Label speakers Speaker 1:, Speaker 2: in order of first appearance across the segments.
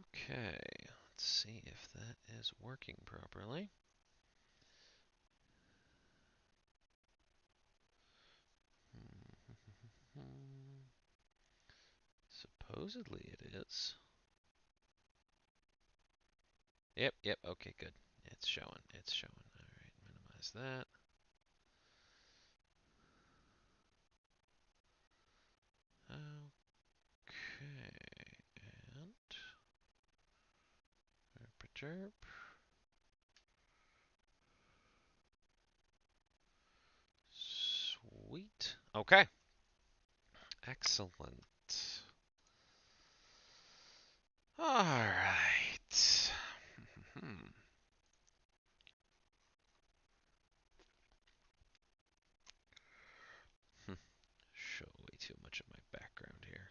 Speaker 1: Okay, let's see if that is working properly. Supposedly it is. Yep, okay, good. It's showing, it's showing. All right, minimize that. Okay, and derp. Sweet. Okay, excellent. All right. Show way too much of my background here.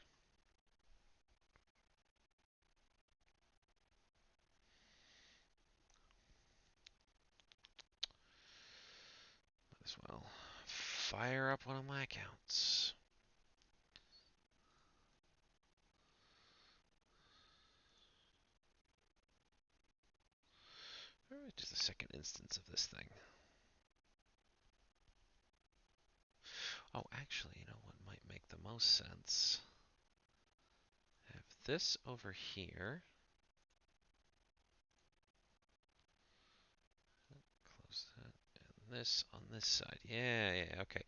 Speaker 1: Might as well fire up one of my accounts. All right, just a second instance of this thing. Oh, actually, you know what might make the most sense? Have this over here. Close that. And this on this side. Yeah, okay.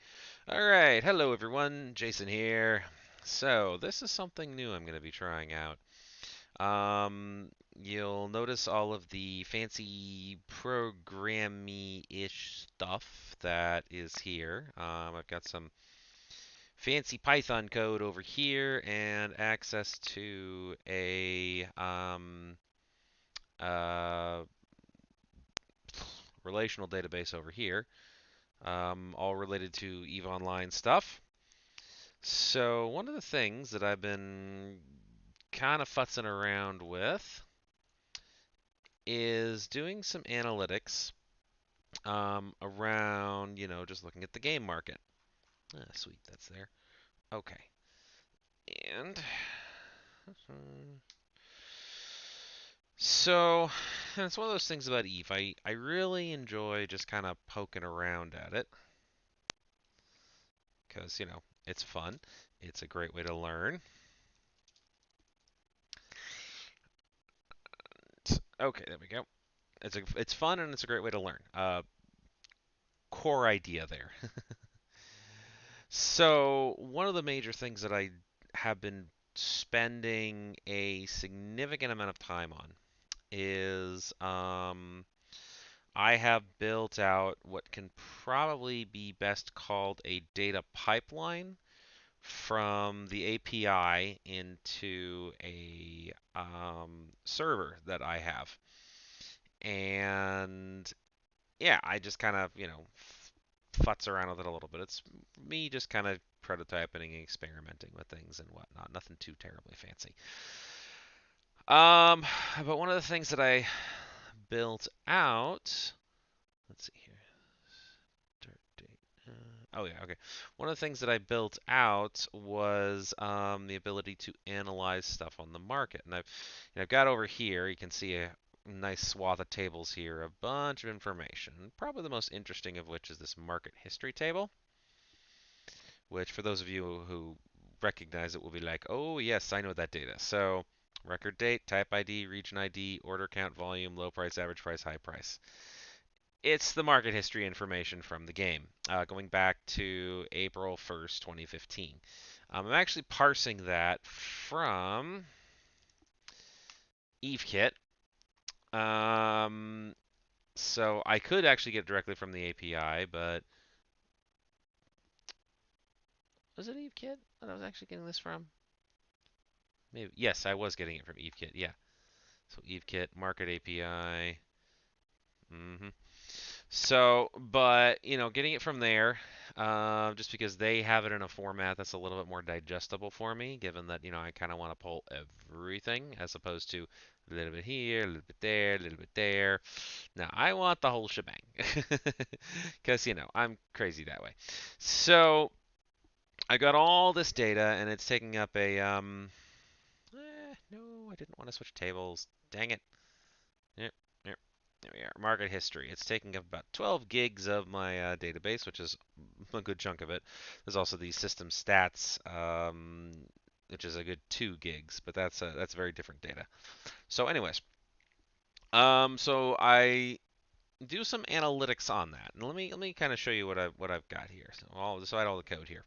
Speaker 1: All right, hello everyone. Jason here. So, this is something new I'm going to be trying out. You'll notice all of the fancy programmy-ish stuff that is here. I've got some fancy Python code over here and access to a uh, relational database over here, all related to EVE Online stuff. So one of the things that I've been kind of futzing around with is doing some analytics around, just looking at the game market. Ah, sweet, that's there. Okay. And so it's one of those things about Eve. I really enjoy just kind of poking around at it because, it's fun. It's a great way to learn. Okay, there we go. It's fun and it's a great way to learn. Core idea there. So, one of the major things that I have been spending a significant amount of time on is I have built out what can probably be best called a data pipeline from the API into a server that I have. And yeah, I just kind of, futz around with it a little bit. It's me just kind of prototyping and experimenting with things and whatnot. Nothing too terribly fancy. Um, but one of the things that I built out, let's see here, start date. Oh yeah, okay. One of the things that I built out was the ability to analyze stuff on the market, and I've got over here. You can see a nice swath of tables here, a bunch of information. Probably the most interesting of which is this market history table, which for those of you who recognize it will be like, oh yes, I know that data. So record date, type ID, region ID, order count, volume, low price, average price, high price. It's the market history information from the game, going back to April 1st, 2015. I'm actually parsing that from EveKit. Um, so I could actually get it directly from the API, but was it EveKit that I was actually getting this from? Maybe. Yes, I was getting it from EveKit. Yeah. So EveKit, Market API. So, but getting it from there, just because they have it in a format that's a little bit more digestible for me, given that I kind of want to pull everything as opposed to a little bit here, a little bit there, a little bit there. Now I want the whole shebang, because I'm crazy that way. So I got all this data, and it's taking up a No, I didn't want to switch tables. Dang it. Yep, yep. There we are. Market history. It's taking up about 12 gigs of my database, which is a good chunk of it. There's also the system stats, which is a good 2 gigs, but that's very different data. So, anyways, so I do some analytics on that, and let me kind of show you what I've got here. So I'll just write all the code here.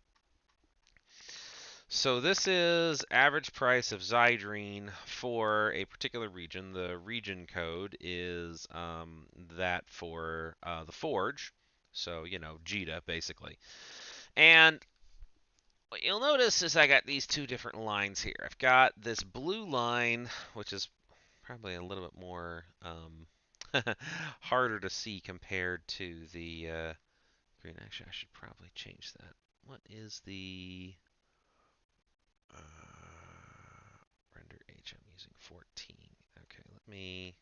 Speaker 1: So this is average price of Zydrine for a particular region. The region code is that for the forge. So, you know, JITA basically. And what you'll notice is I got these two different lines here. I've got this blue line, which is probably a little bit more harder to see compared to the green. Actually, I should probably change that. What is the render H? I'm using 14. Okay, let me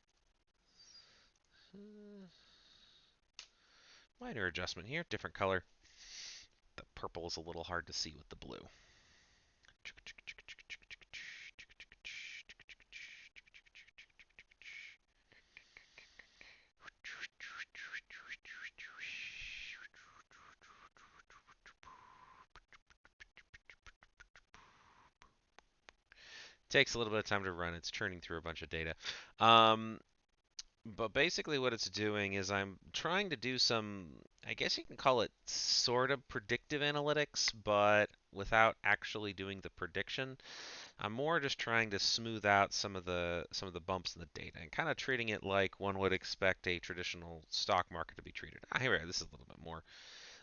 Speaker 1: minor adjustment here. Different color. The purple is a little hard to see with the blue. Takes a little bit of time to run. It's churning through a bunch of data. But basically what it's doing is I'm trying to do some, I guess you can call it sort of predictive analytics, but without actually doing the prediction. I'm more just trying to smooth out some of the bumps in the data and kind of treating it like one would expect a traditional stock market to be treated. Here we are. This is a little bit more,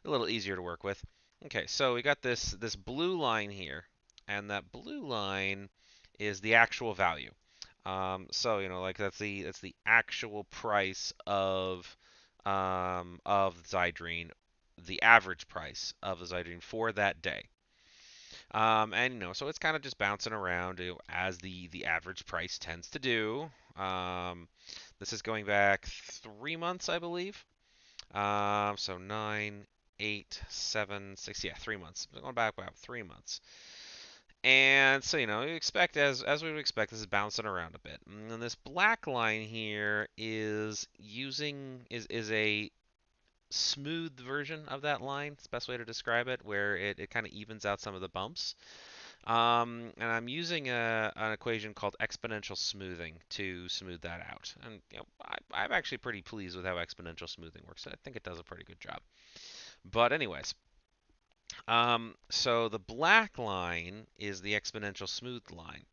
Speaker 1: a little easier to work with. Okay, so we got this blue line here, and that blue line is the actual value. So you know, like that's the actual price of Zydrine, the average price of the Zydrine for that day. And you know, so it's kind of just bouncing around, you know, as the average price tends to do. This is going back 3 months, I believe. So 9, 8, 7, 6, yeah, 3 months. Going back about 3 months. And so, you know, you expect as we would expect, this is bouncing around a bit. And then this black line here is a smooth version of that line. It's the best way to describe it, where it kind of evens out some of the bumps. And I'm using an equation called exponential smoothing to smooth that out. And you know, I'm actually pretty pleased with how exponential smoothing works. I think it does a pretty good job. But anyways, so the black line is the exponential smooth line.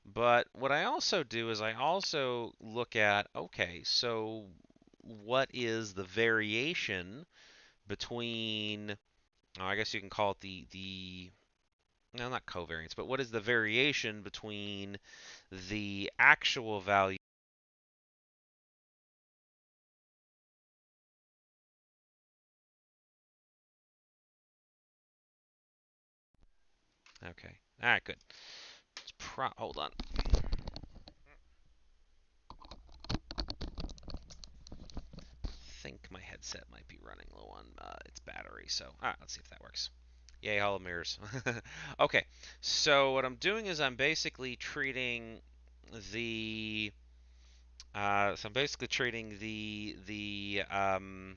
Speaker 1: But what I also do is I also look at, okay, so what is the variation between, oh, I guess you can call it the no, not covariance, but what is the variation between the actual value? Okay. All right, good. Hold on. I think my headset might be running low on its battery, so let's see if that works. Yay, hollow mirrors. Okay, so what I'm doing is I'm basically treating the so I'm basically treating the I'm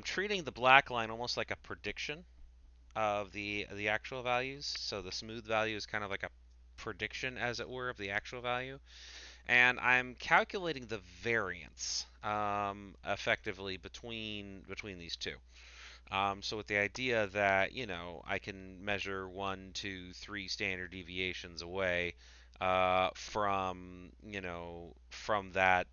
Speaker 1: treating the black line almost like a prediction of the actual values. So the smooth value is kind of like a prediction, as it were, of the actual value. And I'm calculating the variance effectively between these two. So with the idea that, you know, I can measure 1, 2, 3 standard deviations away from that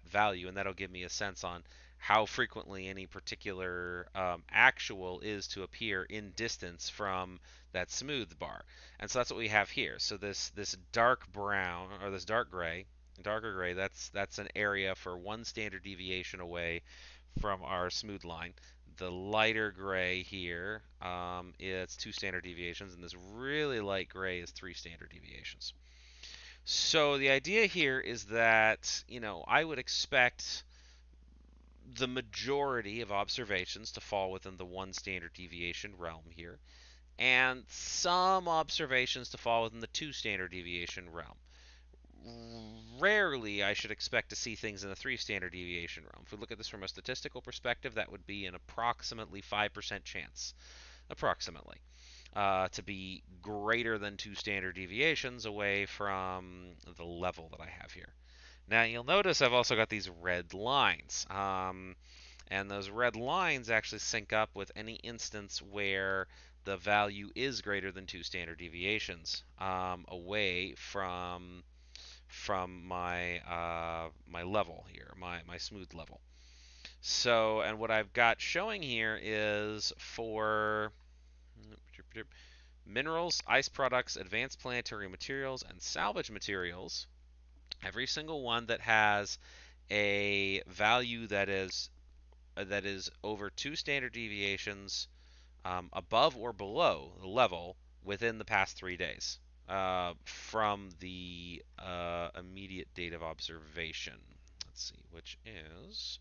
Speaker 1: value, and that'll give me a sense on how frequently any particular actual is to appear in distance from that smooth bar. And so that's what we have here. So this dark brown, or this darker gray, that's an area for 1 standard deviation away from our smooth line. The lighter gray here, it's 2 standard deviations, and this really light gray is 3 standard deviations. So the idea here is that, you know, I would expect the majority of observations to fall within the 1 standard deviation realm here. and some observations to fall within the 2 standard deviation realm. Rarely I should expect to see things in the 3 standard deviation realm. If we look at this from a statistical perspective, that would be an approximately 5% chance, approximately, to be greater than 2 standard deviations away from the level that I have here. Now you'll notice I've also got these red lines. And those red lines actually sync up with any instance where the value is greater than 2 standard deviations away from my level here, my smooth level. So, and what I've got showing here is for minerals, ice products, advanced planetary materials, and salvage materials, every single one that has a value that is over 2 standard deviations above or below the level within the past 3 days from the immediate date of observation. Let's see, which is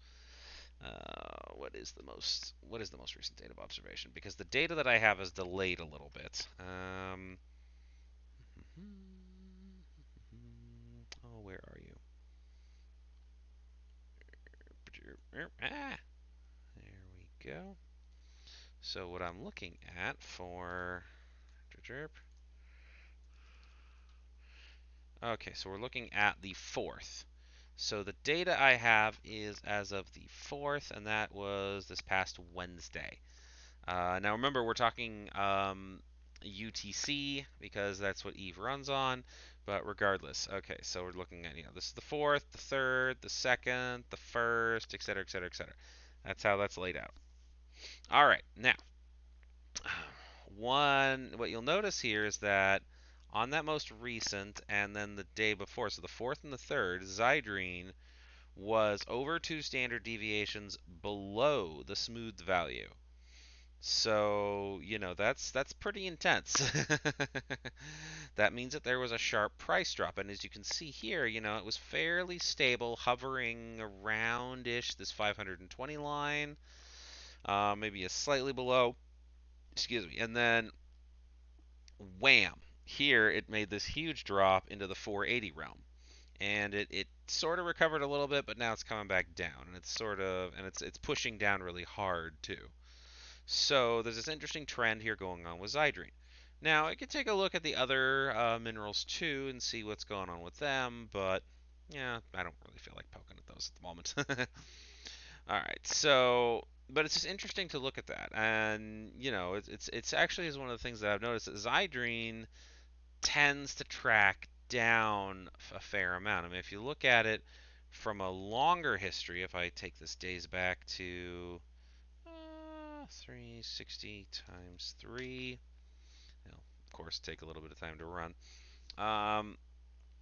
Speaker 1: what is the most recent date of observation? Because the data that I have is delayed a little bit. Oh, where are you? Ah, there we go. So what I'm looking at for okay, so we're looking at the 4th. So the data I have is as of the 4th, and that was this past Wednesday. Now remember, we're talking UTC because that's what Eve runs on. But regardless, okay, so we're looking at, this is the 4th, the 3rd, the 2nd, the 1st, etc., etc., etc. That's how that's laid out. All right, now what you'll notice here is that on that most recent and then the day before, so the 4th and the 3rd, Zydrine was over 2 standard deviations below the smooth value. So, that's pretty intense. That means that there was a sharp price drop. And as you can see here, it was fairly stable, hovering around-ish this 520 line, maybe a slightly below. Excuse me. And then wham! Here it made this huge drop into the 480 realm. And it sort of recovered a little bit, but now it's coming back down. And it's pushing down really hard too. So there's this interesting trend here going on with Zydrine. Now, I could take a look at the other minerals too and see what's going on with them, but yeah, I don't really feel like poking at those at the moment. All right, so but it's just interesting to look at that, and it's actually is one of the things that I've noticed that Zydrine tends to track down a fair amount. I mean, if you look at it from a longer history, if I take this days back to 360 times 3. It'll, of course, take a little bit of time to run. Um,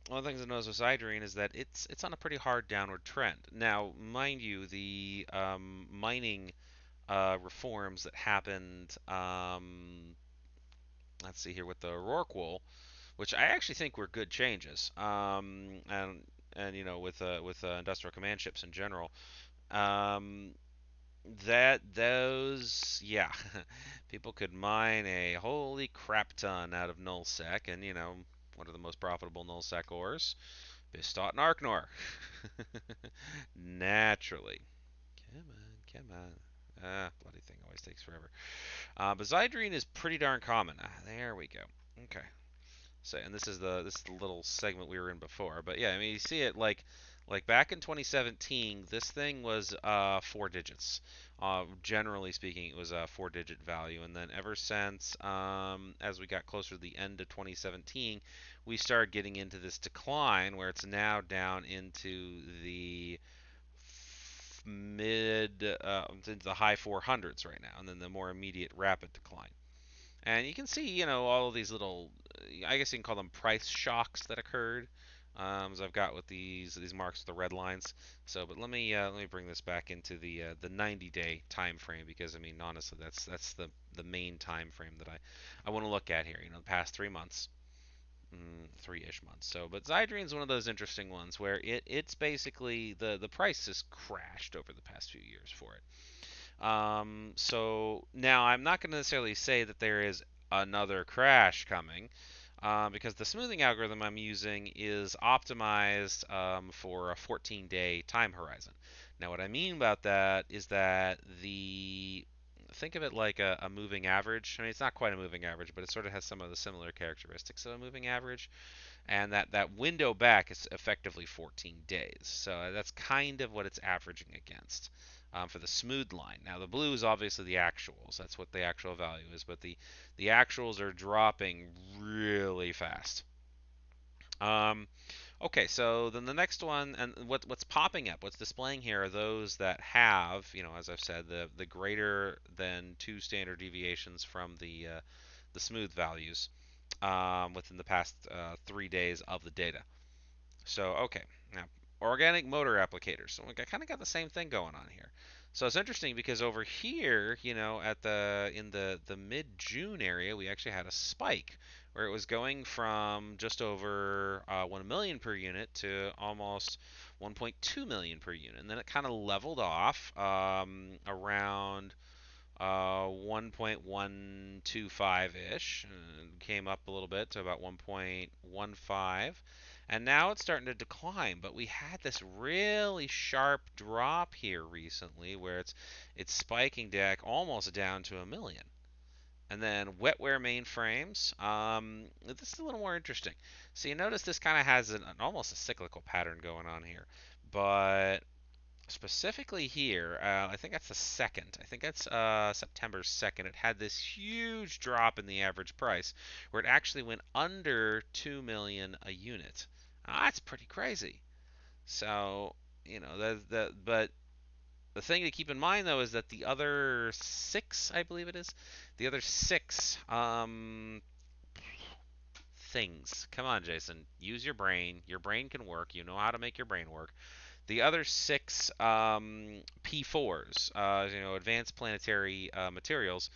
Speaker 1: One of the things I noticed with Zydrine is that it's on a pretty hard downward trend. Now, mind you, the mining reforms that happened, let's see here, with the Rorqual, which I actually think were good changes, and with industrial command ships in general. Um, that those yeah, people could mine a holy crap ton out of nullsec, and what are the most profitable nullsec ores? Bistot and Arknor. Naturally. Come on. Bloody thing always takes forever. But Zydrine is pretty darn common. There we go. Okay. So, and this is the little segment we were in before. But yeah, I mean, you see it like back in 2017, this thing was 4 digits. Generally speaking, it was a 4-digit value, and then ever since, as we got closer to the end of 2017, we started getting into this decline where it's now down into the into the high 400s right now, and then the more immediate rapid decline. And you can see, all of these little, I guess you can call them price shocks that occurred. As I've got with these marks with the red lines. So, but let me bring this back into the 90-day time frame, because I mean honestly that's the main time frame that I want to look at here. The past 3 months, 3-ish months. So, but Zydrine is one of those interesting ones where it's basically the price has crashed over the past few years for it. So now I'm not going to necessarily say that there is another crash coming. Because the smoothing algorithm I'm using is optimized for a 14-day time horizon. Now, what I mean about that is that think of it like a moving average. I mean, it's not quite a moving average, but it sort of has some of the similar characteristics of a moving average. And that window back is effectively 14 days. So that's kind of what it's averaging against for the smooth line. Now the blue is obviously the actuals. That's what the actual value is, but the actuals are dropping really fast. Um, okay, so then the next one, and what's popping up, what's displaying here are those that have, as I've said, the greater than 2 standard deviations from the smooth values within the past 3 days of the data. So, okay, now organic motor applicators. So we kind of got the same thing going on here. So it's interesting because over here, at the mid-June area, we actually had a spike where it was going from just over 1 million per unit to almost 1.2 million per unit, and then it kind of leveled off around 1.125-ish, came up a little bit to about 1.15, and now it's starting to decline. But we had this really sharp drop here recently, where it's spiking deck almost down to 1 million. And then wetware mainframes. This is a little more interesting. So you notice this kind of has almost a cyclical pattern going on here, but specifically here, I think that's the second. I think that's September 2nd. It had this huge drop in the average price where it actually went under 2 million a unit. That's pretty crazy. So, but the thing to keep in mind though is that the other six, I believe it is, the other six things. Come on, Jason. Use your brain. Your brain can work. You know how to make your brain work. The other six P4s, advanced planetary materials,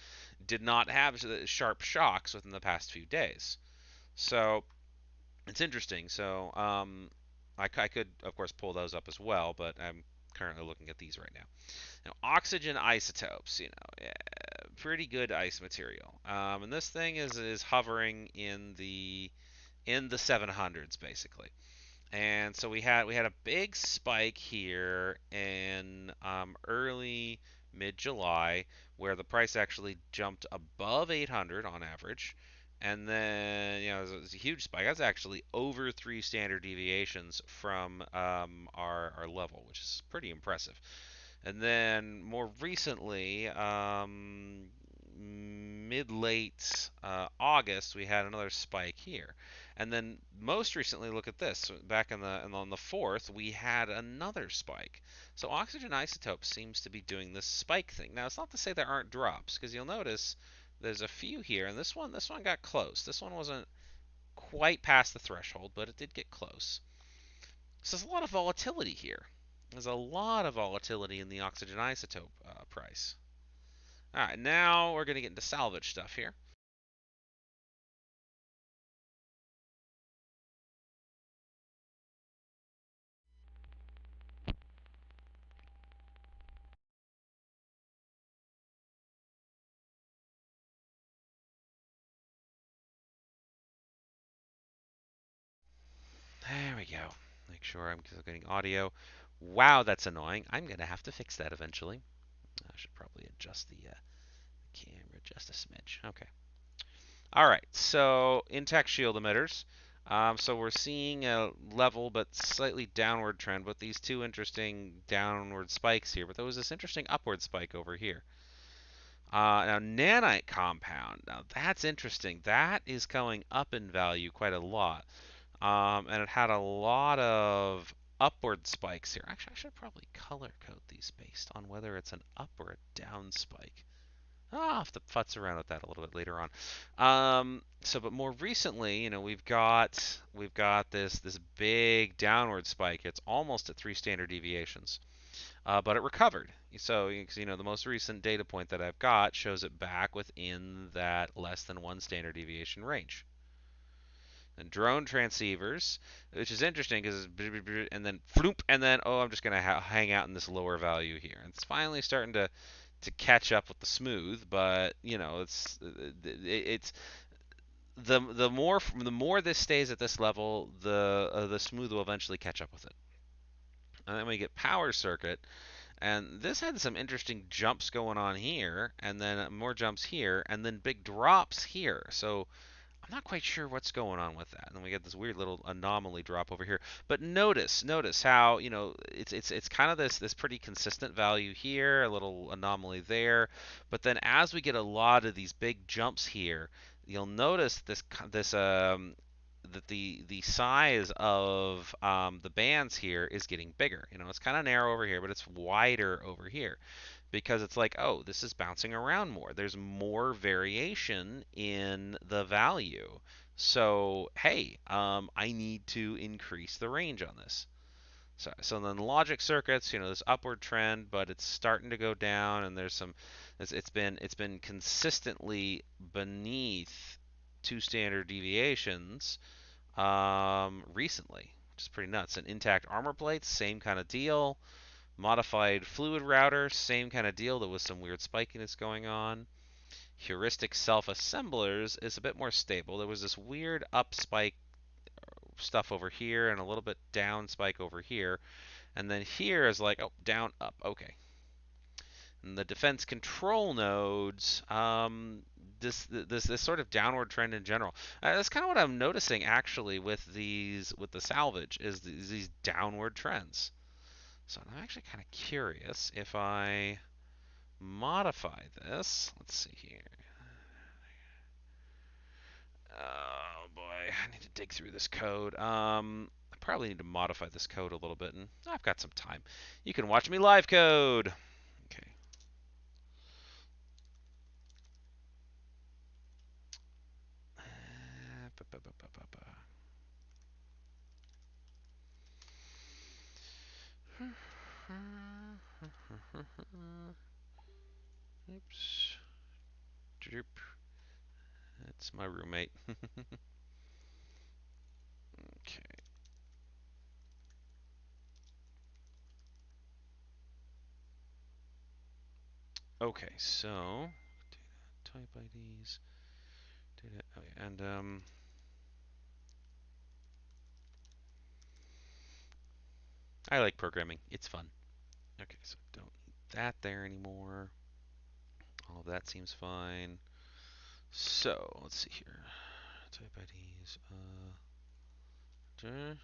Speaker 1: did not have sharp shocks within the past few days. So it's interesting. So I could, of course, pull those up as well, but I'm currently looking at these right now. Now, oxygen isotopes, yeah, pretty good ice material. And this thing is hovering in the 700s basically. And so we had a big spike here in early mid July where the price actually jumped above 800 on average. And then, it was a huge spike. That's actually over 3 standard deviations from our level, which is pretty impressive. And then more recently, mid late August, we had another spike here. And then most recently, look at this. Back on the 4th, we had another spike. So oxygen isotope seems to be doing this spike thing. Now, it's not to say there aren't drops, because you'll notice there's a few here, and this one got close. This one wasn't quite past the threshold, but it did get close. So there's a lot of volatility here. There's a lot of volatility in the oxygen isotope price. All right, now we're going to get into salvage stuff here. There we go. Make sure I'm still getting audio. Wow, that's annoying. I'm going to have to fix that eventually. I should probably adjust the camera just a smidge. Okay. All right, so intact shield emitters. So we're seeing a level but slightly downward trend, but these two interesting downward spikes here. But there was this interesting upward spike over here. Now, nanite compound. Now, that's interesting. That is going up in value quite a lot. And it had a lot of upward spikes here. Actually, I should probably color code these based on whether it's an up or a down spike. I'll have to futz around with that a little bit later on. But more recently, we've got this big downward spike. It's almost at 3 standard deviations, but it recovered. So the most recent data point that I've got shows it back within that less than 1 standard deviation range. And drone transceivers, which is interesting because and then floop, and then I'm just gonna hang out in this lower value here. And it's finally starting to catch up with the smooth, but you know, it's the more this stays at this level, the smooth will eventually catch up with it. And then we get power circuit, and this had some interesting jumps going on here, and then more jumps here, and then big drops here. So I'm not quite sure what's going on with that. And then we get this weird little anomaly drop over here. But notice how, it's kind of this pretty consistent value here, a little anomaly there. But then as we get a lot of these big jumps here, you'll notice this that the size of the bands here is getting bigger. It's kind of narrow over here, but it's wider over here because it's like, oh, this is bouncing around more. There's more variation in the value. So, hey, I need to increase the range on this. So then logic circuits, this upward trend, but it's starting to go down, and it's been consistently beneath two standard deviations recently, which is pretty nuts. And intact armor plates, same kind of deal. Modified fluid router, same kind of deal. There was some weird spikiness going on. Heuristic self-assemblers is a bit more stable. There was this weird up spike stuff over here and a little bit down spike over here. And then here is like, oh, down, up. Okay. And the defense control nodes, this sort of downward trend in general. That's kind of what I'm noticing actually with the salvage is these downward trends. So I'm actually kind of curious if I modify this. Let's see here. Oh boy, I need to dig through this code. I probably need to modify this code a little bit, and I've got some time. You can watch me live code. Okay. Oops. That's my roommate. Okay. Okay, so data type IDs, data. Oh yeah, and I like programming. It's fun. Okay, so don't need that there anymore. All of that seems fine. So let's see here. Type IDs. Okay,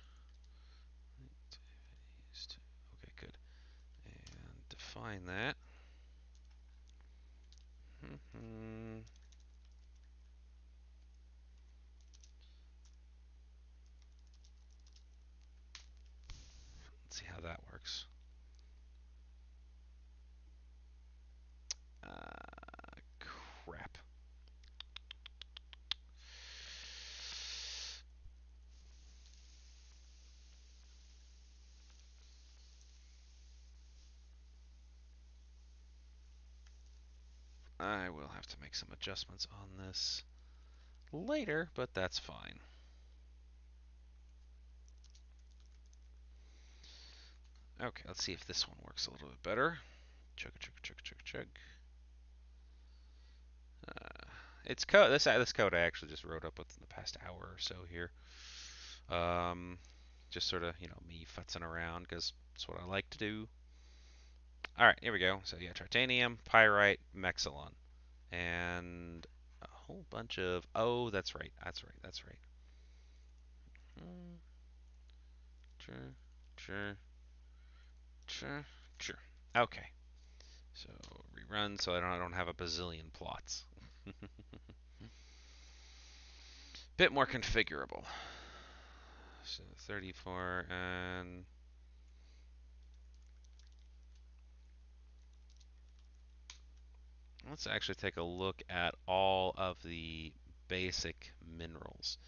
Speaker 1: good. And define that. Let's see how that works. Crap. I will have to make some adjustments on this later, but that's fine. Okay, let's see if this one works a little bit better. Chug, chug, chug, chug, chug. It's code. This code I actually just wrote up within the past hour or so here. Just sort of me futzing around because it's what I like to do. All right, here we go. So yeah, Tritanium, Pyrite, Mexilon, and a whole bunch of. Oh, that's right. That's right. That's right. Sure, sure, sure, sure. Okay. So rerun so I don't have a bazillion plots. Bit more configurable. So 34 and let's actually take a look at all of the basic minerals.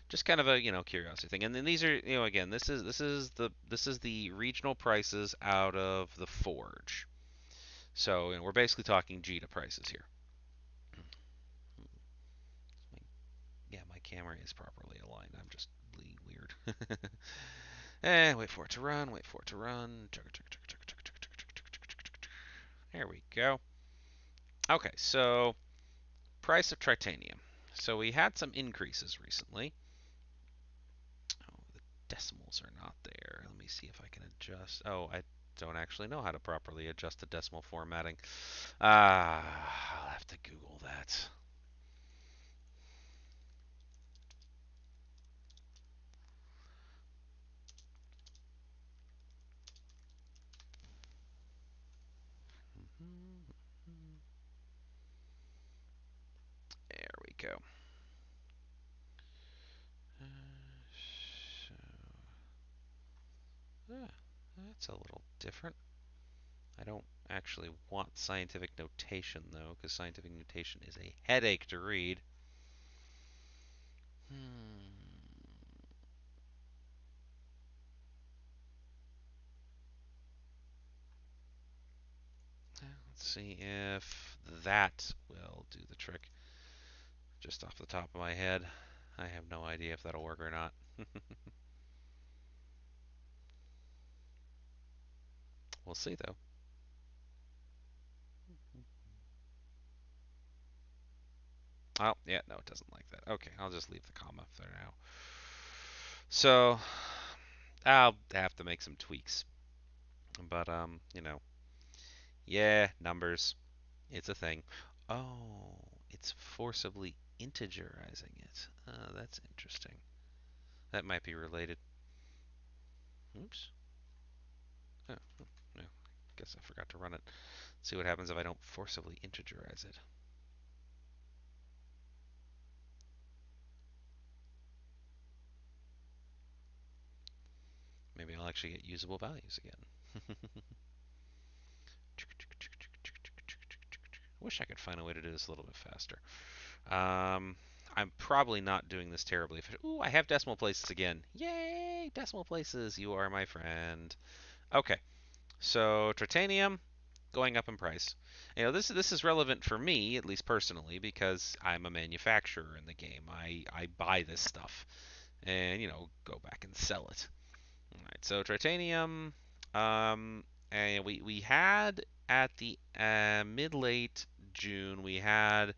Speaker 1: Just kind of a curiosity thing. And then these are again this is the regional prices out of the forge. So we're basically talking Jita prices here. Yeah, my camera is properly aligned. I'm just weird. Wait for it to run. Wait for it to run. There we go. Okay, so price of tritanium. So we had some increases recently. Oh, the decimals are not there. Let me see if I can adjust. Oh, I don't actually know how to properly adjust the decimal formatting. I'll have to Google that. There we go. So, that's a little different. I don't actually want scientific notation, though, because scientific notation is a headache to read. Let's see if that will do the trick. Just off the top of my head, I have no idea if that'll work or not. We'll see, though. Oh, yeah, no, it doesn't like that. Okay, I'll just leave the comma there now. So, I'll have to make some tweaks. But, yeah, numbers. It's a thing. Oh, it's forcibly integerizing it. That's interesting. That might be related. Oops. Oh, no. Guess I forgot to run it. See what happens if I don't forcibly integerize it. Maybe I'll actually get usable values again. Wish I could find a way to do this a little bit faster. I'm probably not doing this terribly efficient. Ooh, I have decimal places again. Yay! Decimal places, you are my friend. Okay, so titanium going up in price. This is relevant for me, at least personally, because I'm a manufacturer in the game. I buy this stuff and go back and sell it. All right, so titanium, and we had at the mid late June we had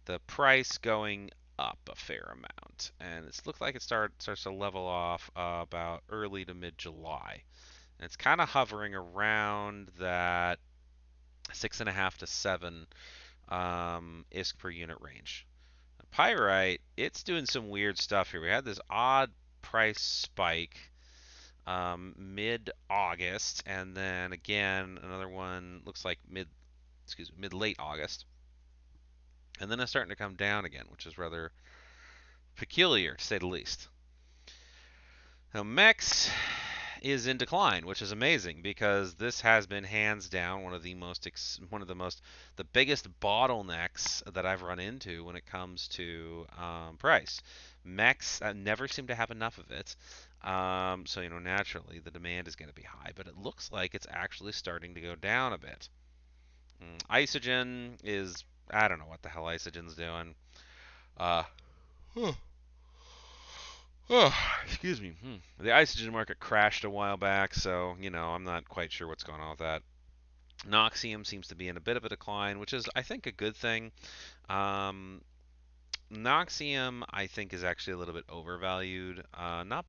Speaker 1: the price going up a fair amount, and it looks like it starts to level off about early to mid July. And it's kind of hovering around that 6.5 to 7 ISK per unit range. Pyrite, it's doing some weird stuff here. We had this odd price spike mid August, and then again another one looks like mid late August, and then it's starting to come down again, which is rather peculiar to say the least. Now Mex is in decline, which is amazing because this has been hands down the biggest bottlenecks that I've run into when it comes to price. Mechs never seem to have enough of it, so naturally the demand is going to be high, but it looks like it's actually starting to go down a bit. Isogen is I don't know what the hell Isogen's doing. Uh, Oh, excuse me. The isogen market crashed a while back, so I'm not quite sure what's going on with that. Noxium seems to be in a bit of a decline, which is I think a good thing. Um, Noxium I think is actually a little bit overvalued. Not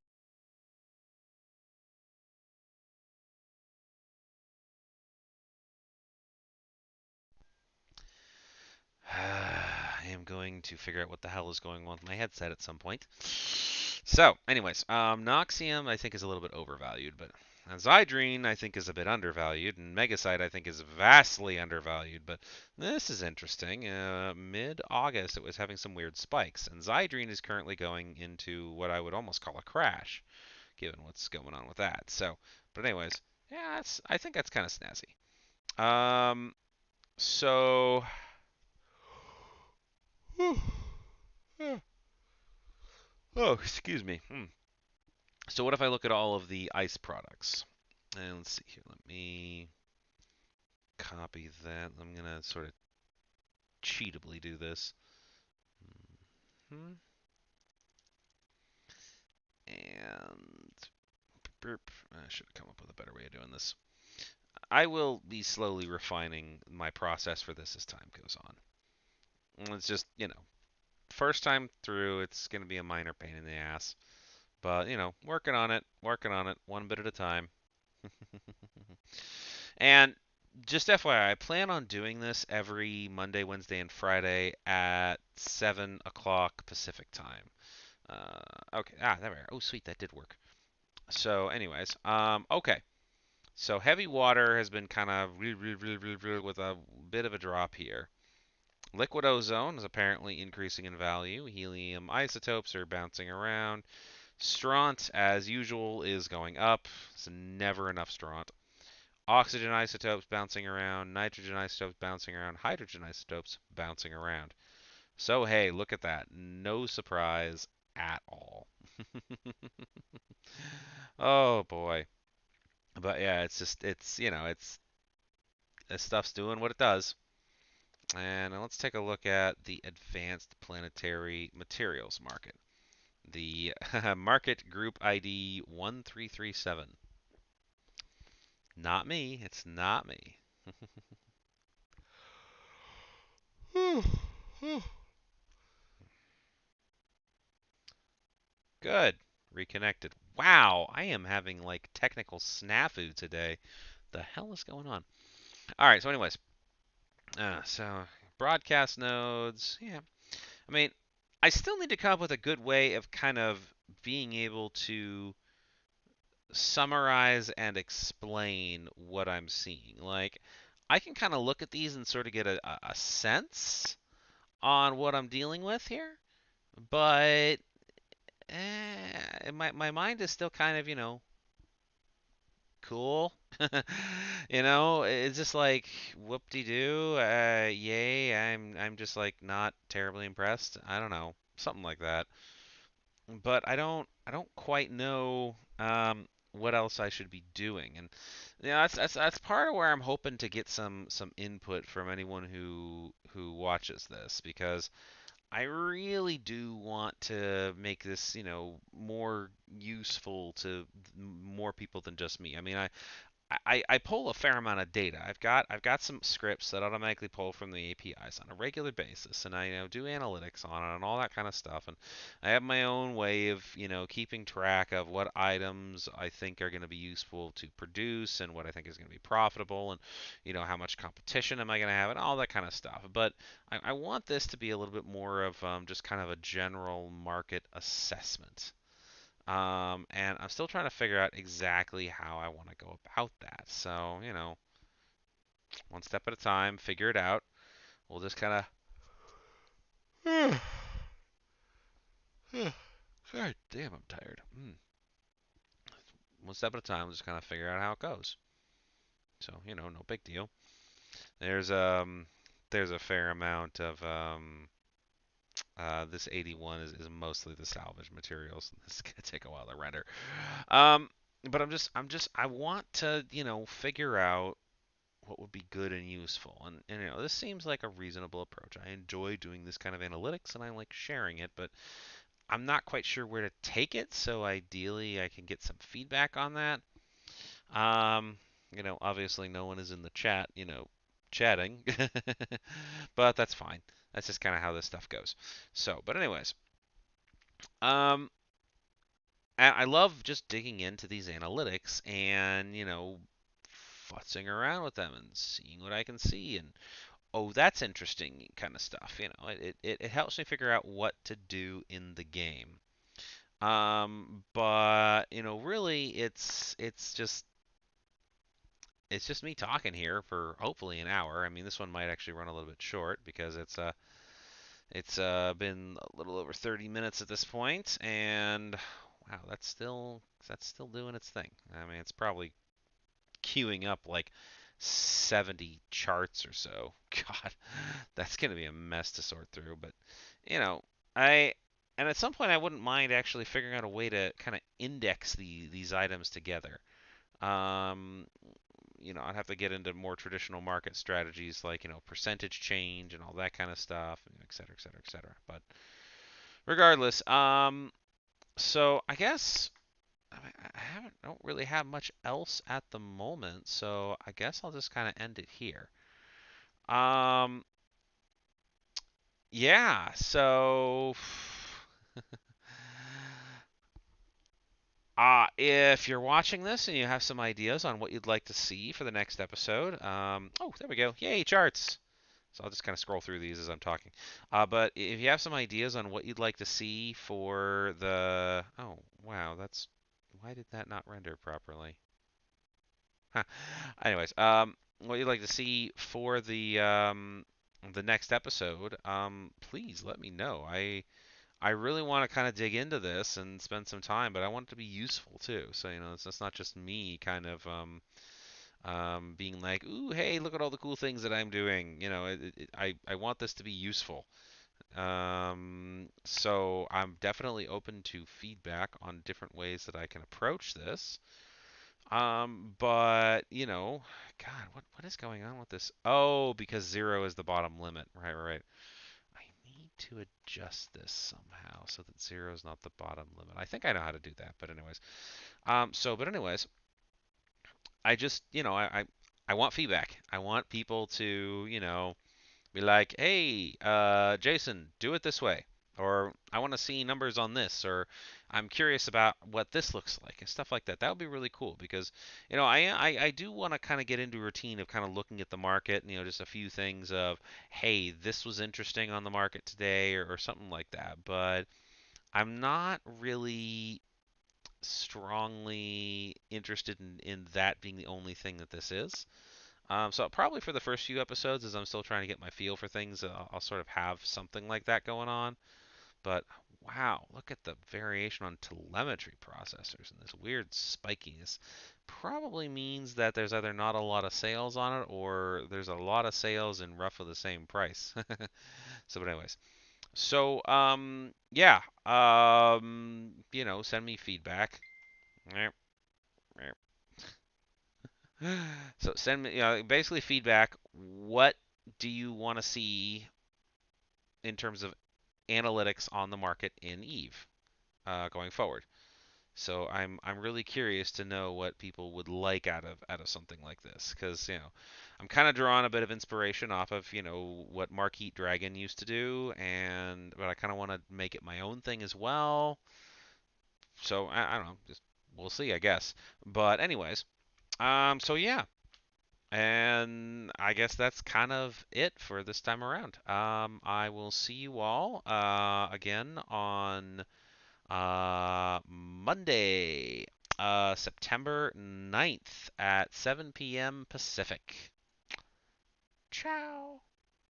Speaker 1: I am going to figure out what the hell is going on with my headset at some point. So, anyways, Noxium I think is a little bit overvalued, but Zydrene I think is a bit undervalued, and Megasite I think is vastly undervalued. But this is interesting. Mid-August it was having some weird spikes, and Zydrene is currently going into what I would almost call a crash, given what's going on with that. So, but anyways, yeah, I think that's kind of snazzy. Um, so. Oh, excuse me. So what if I look at all of the ice products? And let's see here. Let me copy that. I'm gonna sort of cheatably do this. Hmm. And I should have come up with a better way of doing this. I will be slowly refining my process for this as time goes on. It's just, first time through, it's going to be a minor pain in the ass. But, working on it, one bit at a time. And just FYI, I plan on doing this every Monday, Wednesday, and Friday at 7 o'clock Pacific time. Okay, there we are. Oh, sweet, that did work. So, anyways, okay. So heavy water has been kind of with a bit of a drop here. Liquid ozone is apparently increasing in value. Helium isotopes are bouncing around. Stront, as usual, is going up. It's never enough stront. Oxygen isotopes bouncing around. Nitrogen isotopes bouncing around. Hydrogen isotopes bouncing around. So, hey, look at that. No surprise at all. Oh, boy. But yeah, it's just, this stuff's doing what it does. And let's take a look at the advanced planetary materials market. The market group ID 1337. Not me. It's not me. Good. Reconnected. Wow, I am having like technical snafu today. The hell is going on? All right, so anyways, so broadcast nodes. Yeah, I mean, I still need to come up with a good way of kind of being able to summarize and explain what I'm seeing. Like, I can kind of look at these and sort of get a sense on what I'm dealing with here, but my mind is still kind of, cool. It's just like whoop-de-doo. Yay, I'm just like not terribly impressed. I don't know, something like that. But I don't quite know what else I should be doing. And that's part of where I'm hoping to get some input from anyone who watches this, because I really do want to make this, more useful to more people than just me. I mean, I pull a fair amount of data. I've got some scripts that automatically pull from the APIs on a regular basis, and I do analytics on it and all that kind of stuff. And I have my own way of keeping track of what items I think are going to be useful to produce and what I think is going to be profitable, and how much competition am I going to have and all that kind of stuff. But I want this to be a little bit more of just kind of a general market assessment. And I'm still trying to figure out exactly how I want to go about that. So, one step at a time, figure it out. We'll just kind of. God damn, I'm tired. One step at a time, we'll just kind of figure out how it goes. So, no big deal. There's there's a fair amount of this 81 is mostly the salvage materials. This is gonna take a while to render. Um, but I want to figure out what would be good and useful. And this seems like a reasonable approach. I enjoy doing this kind of analytics and I like sharing it, but I'm not quite sure where to take it, so ideally I can get some feedback on that. Obviously no one is in the chat, chatting, but that's fine. That's just kind of how this stuff goes. So, but anyways, um, I love just digging into these analytics and, futzing around with them and seeing what I can see and oh, that's interesting kind of stuff. It helps me figure out what to do in the game. But really, it's just me talking here for hopefully an hour. I mean, this one might actually run a little bit short because it's been a little over 30 minutes at this point, and wow, that's still doing its thing. I mean, it's probably queuing up like 70 charts or so. God, that's going to be a mess to sort through. But, you know, I and at some point I wouldn't mind actually figuring out a way to kind of index these items together. Um, I'd have to get into more traditional market strategies like, percentage change and all that kind of stuff, et cetera, et cetera, et cetera. But regardless, so I guess I haven't don't really have much else at the moment, so I guess I'll just kind of end it here. Um, yeah, so if you're watching this and you have some ideas on what you'd like to see for the next episode, oh, there we go. Yay, charts. So I'll just kind of scroll through these as I'm talking. But if you have some ideas on what you'd like to see for the, oh, wow, why did that not render properly? Huh. Anyways, what you'd like to see for the next episode, please let me know. I really want to kind of dig into this and spend some time, but I want it to be useful too. So, it's not just me kind of being like, "Ooh, hey, look at all the cool things that I'm doing." I want this to be useful. So I'm definitely open to feedback on different ways that I can approach this. But God, what is going on with this? Oh, because 0 is the bottom limit. Right, right, right. I need to adjust this somehow so that 0 is not the bottom limit. I think I know how to do that, but anyways. But anyways, I just, I want feedback. I want people to, be like, hey, Jason, do it this way. Or I want to see numbers on this, or I'm curious about what this looks like, and stuff like that. That would be really cool because, I do want to kind of get into a routine of kind of looking at the market, and, just a few things of, hey, this was interesting on the market today, or something like that. But I'm not really strongly interested in that being the only thing that this is. So probably for the first few episodes, as I'm still trying to get my feel for things, I'll sort of have something like that going on. But wow, look at the variation on telemetry processors and this weird spikiness. Probably means that there's either not a lot of sales on it or there's a lot of sales in roughly the same price. But anyways, so yeah, send me feedback. So send me, basically feedback. What do you want to see in terms of analytics on the market in Eve going forward? So I'm really curious to know what people would like out of something like this, because I'm kind of drawing a bit of inspiration off of what Marquise Dragon used to do, but I kind of want to make it my own thing as well. So I don't know, just we'll see, I guess. But anyways, so yeah. And I guess that's kind of it for this time around. I will see you all again on Monday, September 9th at 7 p.m. Pacific. Ciao.